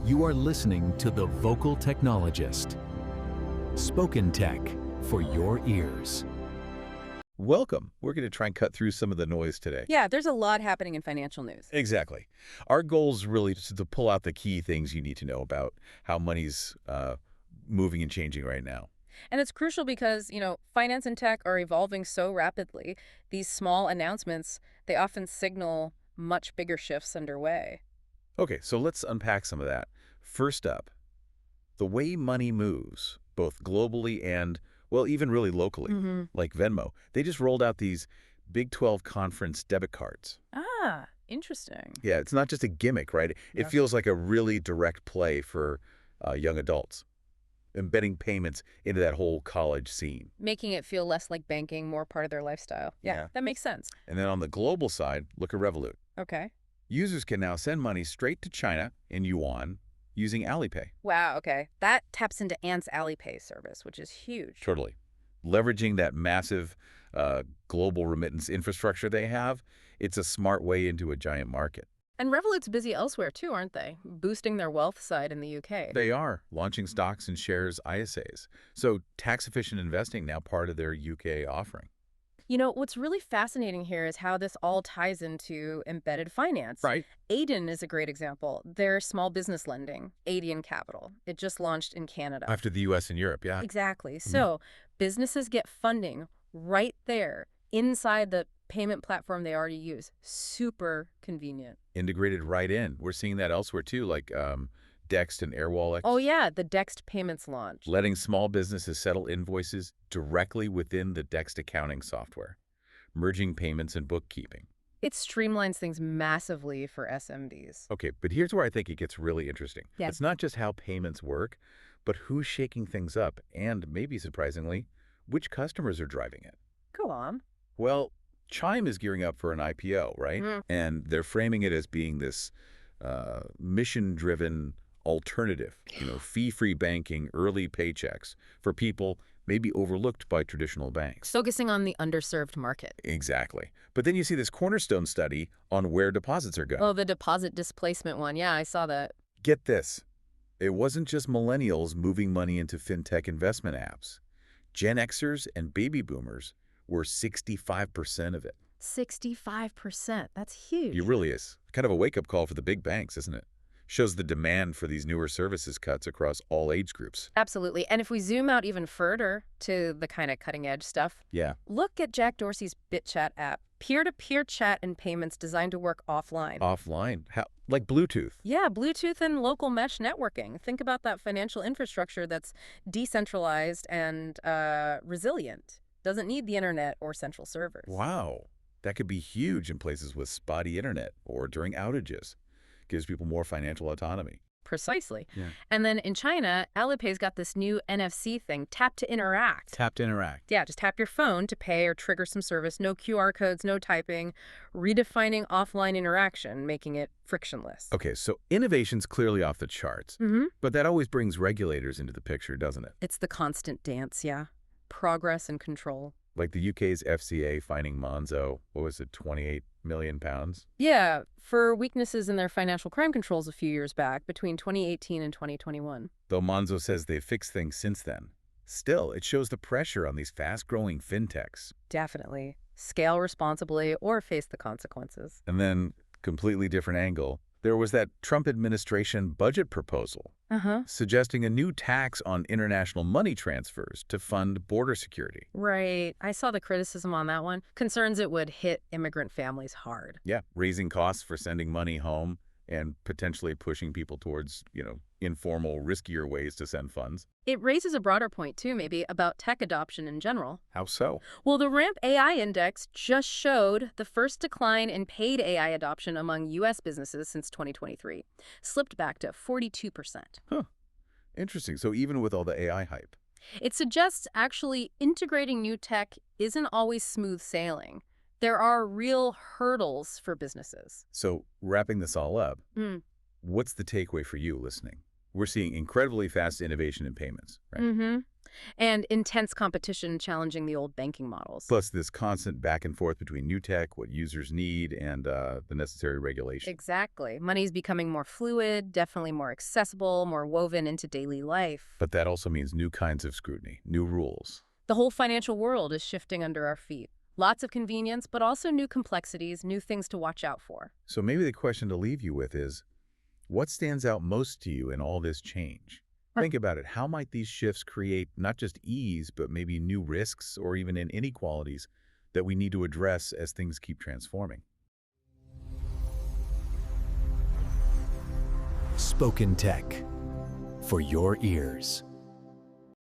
You are listening to The Vocal Technologist. Spoken Tech for your ears. Welcome. We're going to try and cut through some of the noise today. Yeah, there's a lot happening in financial news. Exactly. Our goal is really to pull out the key things you need to know about how money's moving and changing right now. And it's crucial because, finance and tech are evolving so rapidly. These small announcements, they often signal much bigger shifts underway. Okay, so let's unpack some of that. First up, the way money moves, both globally and, well, even really locally, like Venmo. They just rolled out these Big 12 conference debit cards. Ah, interesting. Yeah, it's not just a gimmick, right? It Yes. feels like a really direct play for young adults, embedding payments into that whole college scene. Making it feel less like banking, more part of their lifestyle. Yeah. That makes sense. And then on the global side, look at Revolut. Okay. Users can now send money straight to China in yuan using Alipay. Wow, okay. That taps into Ant's Alipay service, which is huge. Totally. Leveraging that massive global remittance infrastructure they have, it's a smart way into a giant market. And Revolut's busy elsewhere too, aren't they? Boosting their wealth side in the UK. They are launching stocks and shares ISAs. So tax-efficient investing now part of their UK offering. What's really fascinating here is how this all ties into embedded finance. Right. Aiden is a great example. Their small business lending, Adian Capital. It just launched in Canada. After the US and Europe, yeah. Exactly. So businesses get funding right there inside the payment platform they already use. Super convenient. Integrated right in. We're seeing that elsewhere too, like Dext and AirWallet. Oh yeah, the Dext payments launch. Letting small businesses settle invoices directly within the Dext accounting software, merging payments and bookkeeping. It streamlines things massively for SMBs. Okay, but here's where I think it gets really interesting. Yeah. It's not just how payments work, but who's shaking things up and, maybe surprisingly, which customers are driving it. Go on. Well, Chime is gearing up for an IPO, right? And they're framing it as being this mission-driven alternative, fee-free banking, early paychecks for people maybe overlooked by traditional banks. Focusing on the underserved market. Exactly. But then you see this Cornerstone study on where deposits are going. Oh, the deposit displacement one. Yeah, I saw that. Get this. It wasn't just millennials moving money into fintech investment apps. Gen Xers and baby boomers were 65% of it. 65%. That's huge. It really is. Kind of a wake-up call for the big banks, isn't it? Shows the demand for these newer services cuts across all age groups. Absolutely. And if we zoom out even further to the kind of cutting-edge stuff, Yeah. look at Jack Dorsey's BitChat app. Peer-to-peer chat and payments designed to work offline. Offline. How, like Bluetooth. Yeah, Bluetooth and local mesh networking. Think about that financial infrastructure that's decentralized and resilient. Doesn't need the internet or central servers. Wow. That could be huge in places with spotty internet or during outages. Gives people more financial autonomy. Precisely. Yeah. And then in China, Alipay's got this new NFC thing, Tap to Interact. Tap to interact. Yeah, just tap your phone to pay or trigger some service. No QR codes, no typing. Redefining offline interaction, making it frictionless. Okay, so innovation's clearly off the charts. But that always brings regulators into the picture, doesn't it? It's the constant dance, yeah. Progress and control. Like the UK's FCA fining Monzo, what was it, 28 million pounds? Yeah, for weaknesses in their financial crime controls a few years back, between 2018 and 2021. Though Monzo says they've fixed things since then. Still, it shows the pressure on these fast-growing fintechs. Definitely. Scale responsibly or face the consequences. And then, completely different angle, there was that Trump administration budget proposal suggesting a new tax on international money transfers to fund border security. Right. I saw the criticism on that one. Concerns it would hit immigrant families hard. Yeah, raising costs for sending money home and potentially pushing people towards, informal, riskier ways to send funds. It raises a broader point, too, maybe, about tech adoption in general. How so? Well, the RAMP AI Index just showed the first decline in paid AI adoption among U.S. businesses since 2023. Slipped back to 42%. Huh. Interesting. So even with all the AI hype. It suggests actually integrating new tech isn't always smooth sailing. There are real hurdles for businesses. So wrapping this all up, what's the takeaway for you listening? We're seeing incredibly fast innovation in payments, right? Mm-hmm. And intense competition challenging the old banking models. Plus this constant back and forth between new tech, what users need, and the necessary regulation. Exactly. Money's becoming more fluid, definitely more accessible, more woven into daily life. But that also means new kinds of scrutiny, new rules. The whole financial world is shifting under our feet. Lots of convenience, but also new complexities, new things to watch out for. So maybe the question to leave you with is, what stands out most to you in all this change? Think about it. How might these shifts create not just ease, but maybe new risks or even inequalities that we need to address as things keep transforming? Spoken Tech, for your ears.